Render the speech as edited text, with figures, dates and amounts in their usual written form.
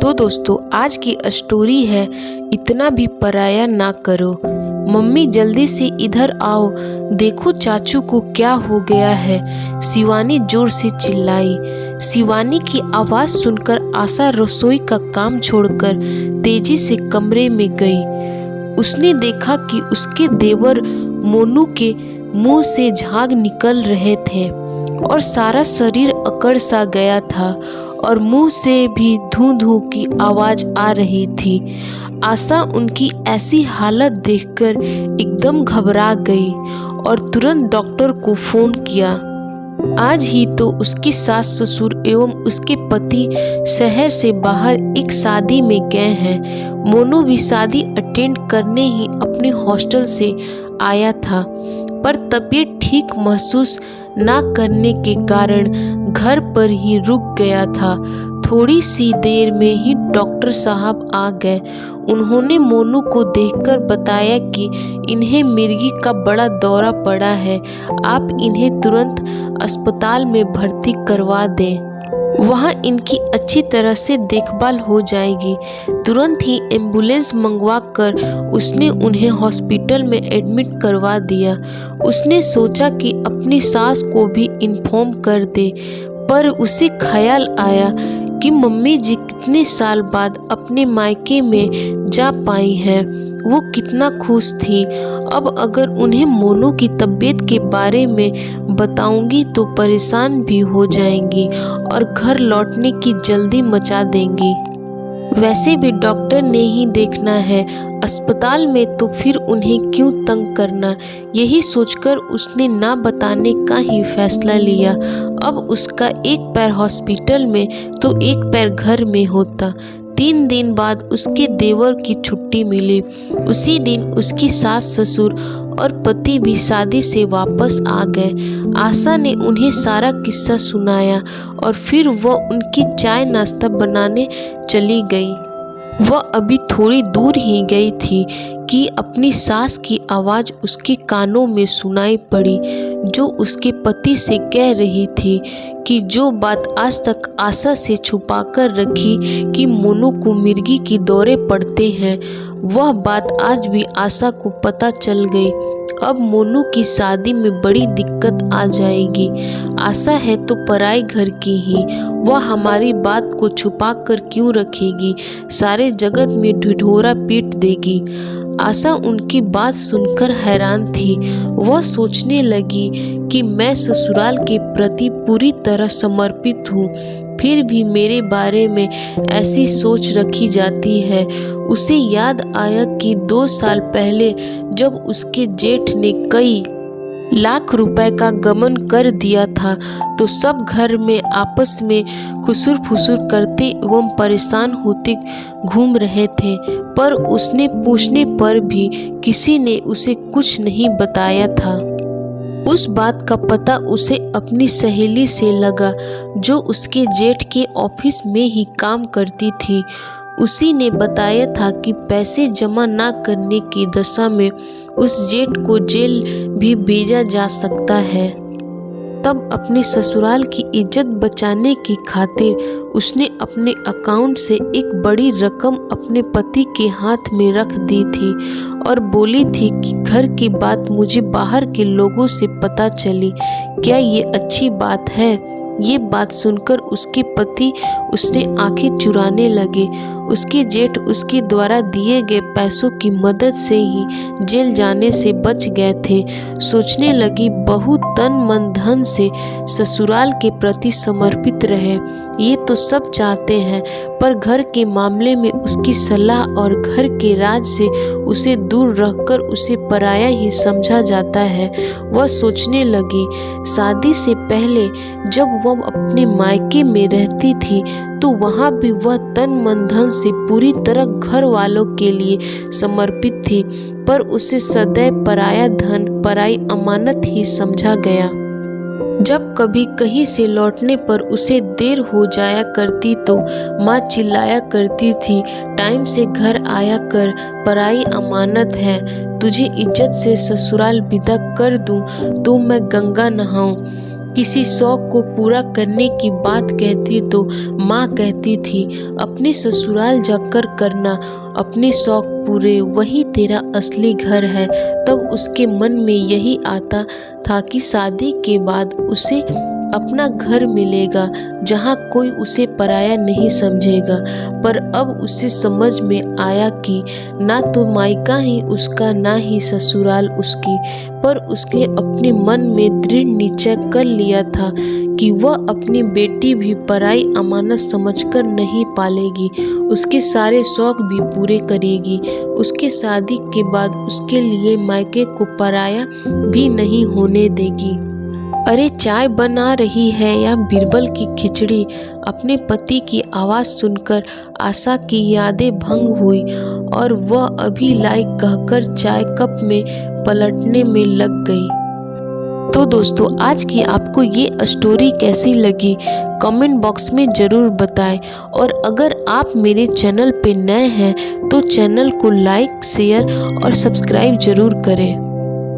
तो दोस्तों आज की स्टोरी है इतना भी पराया ना करो। मम्मी जल्दी से इधर आओ, देखो चाचू को क्या हो गया है। शिवानी जोर से चिल्लाई। शिवानी की आवाज़ सुनकर आशा रसोई का काम छोड़कर तेजी से कमरे में गई। उसने देखा कि उसके देवर मोनू के मुंह से झाग निकल रहे थे और सारा शरीर अकड़ सा गया था और मुंह से भी धू धू की आवाज आ रही थी। आशा उनकी ऐसी हालत देखकर एकदम घबरा गई और तुरंत डॉक्टर को फोन किया। आज ही तो उसकी सास ससुर एवं उसके पति शहर से बाहर एक शादी में गए हैं। मोनू भी शादी अटेंड करने ही अपने हॉस्टल से आया था, पर तबीयत ठीक महसूस ना करने के कारण घर पर ही रुक गया था। थोड़ी सी देर में ही डॉक्टर साहब आ गए। उन्होंने मोनू को देखकर बताया कि इन्हें मिर्गी का बड़ा दौरा पड़ा है, आप इन्हें तुरंत अस्पताल में भर्ती करवा दें, वहाँ इनकी अच्छी तरह से देखभाल हो जाएगी। तुरंत ही एम्बुलेंस मंगवाकर उसने उन्हें हॉस्पिटल में एडमिट करवा दिया। उसने सोचा कि अपनी सास को भी इन्फॉर्म कर दे, पर उसे ख्याल आया कि मम्मी जी कितने साल बाद अपने मायके में जा पाई हैं, वो कितना खुश थी। अब अगर उन्हें मोनू की तबीयत के बारे में बताऊंगी तो परेशान भी हो जाएंगी और घर लौटने की जल्दी मचा देंगी। वैसे भी डॉक्टर ने ही देखना है, अस्पताल में तो फिर उन्हें क्यों तंग करना। यही सोचकर उसने ना बताने का ही फैसला लिया। अब उसका एक पैर हॉस्पिटल में तो एक पैर घर में होता। 3 दिन बाद उसके देवर की छुट्टी मिली। उसी दिन उसकी सास ससुर और पति भी शादी से वापस आ गए। आशा ने उन्हें सारा किस्सा सुनाया और फिर वह उनकी चाय नाश्ता बनाने चली गई। वह अभी थोड़ी दूर ही गई थी कि अपनी सास की आवाज़ उसके कानों में सुनाई पड़ी, जो उसके पति से कह रही थी कि जो बात आज तक आशा से छुपाकर रखी कि मोनू को मिर्गी की दौरे पड़ते हैं, वह बात आज भी आशा को पता चल गई। अब मोनू की शादी में बड़ी दिक्कत आ जाएगी। आशा है तो पराई घर की ही, वह हमारी बात को छुपा कर क्यों रखेगी, सारे जगत में ढिढोरा पीट देगी। आशा उनकी बात सुनकर हैरान थी। वह सोचने लगी कि मैं ससुराल के प्रति पूरी तरह समर्पित हूँ, फिर भी मेरे बारे में ऐसी सोच रखी जाती है। उसे याद आया कि 2 साल पहले जब उसके जेठ ने कई लाख रुपए का गबन कर दिया था तो सब घर में आपस में खुसुर फुसुर करते एवं परेशान होते घूम रहे थे, पर उसने पूछने पर भी किसी ने उसे कुछ नहीं बताया था। उस बात का पता उसे अपनी सहेली से लगा, जो उसके जेठ के ऑफिस में ही काम करती थी। उसी ने बताया था कि पैसे जमा ना करने की दशा में उस जेठ को जेल भी भेजा जा सकता है। तब अपने ससुराल की इज्जत बचाने की खातिर उसने अपने अकाउंट से एक बड़ी रकम अपने पति के हाथ में रख दी थी और बोली थी कि घर की बात मुझे बाहर के लोगों से पता चली। क्या ये अच्छी बात है? ये बात सुनकर उसके पति उससे आंखें चुराने लगे। उसके जेठ उसके द्वारा दिए गए पैसों की मदद से ही जेल जाने से बच गए थे। सोचने लगी बहू तन मन धन से ससुराल के प्रति समर्पित रहे, ये तो सब चाहते हैं, पर घर के मामले में उसकी सलाह और घर के राज से उसे दूर रखकर उसे पराया ही समझा जाता है। वह सोचने लगी शादी से पहले जब वह अपने मायके में रहती थी तो वहाँ भी वह तन मन धन से पूरी तरह घर वालों के लिए समर्पित थी, पर उसे सदैव पराया धन पराई अमानत ही समझा गया। जब कभी कहीं से लौटने पर उसे देर हो जाया करती तो माँ चिल्लाया करती थी, टाइम से घर आया कर, पराई अमानत है। तुझे इज्जत से ससुराल विदा कर दूं तो मैं गंगा नहाऊं। किसी शौक को पूरा करने की बात कहती तो माँ कहती थी अपने ससुराल जाकर करना अपने शौक पूरे, वही तेरा असली घर है। तब उसके मन में यही आता था कि शादी के बाद उसे अपना घर मिलेगा जहाँ कोई उसे पराया नहीं समझेगा। पर अब उसे समझ में आया कि ना तो मायका ही उसका ना ही ससुराल उसकी, पर उसके अपने मन में दृढ़ निश्चय कर लिया था कि वह अपनी बेटी भी पराई अमानत समझकर नहीं पालेगी, उसके सारे शौक भी पूरे करेगी, उसके शादी के बाद उसके लिए मायके को पराया भी नहीं होने देगी। अरे चाय बना रही है या बीरबल की खिचड़ी? अपने पति की आवाज़ सुनकर आशा की यादें भंग हुई और वह अभी लाई कहकर चाय कप में पलटने में लग गई। तो दोस्तों, आज की आपको ये स्टोरी कैसी लगी कमेंट बॉक्स में ज़रूर बताएं, और अगर आप मेरे चैनल पे नए हैं तो चैनल को लाइक, शेयर और सब्सक्राइब ज़रूर करें।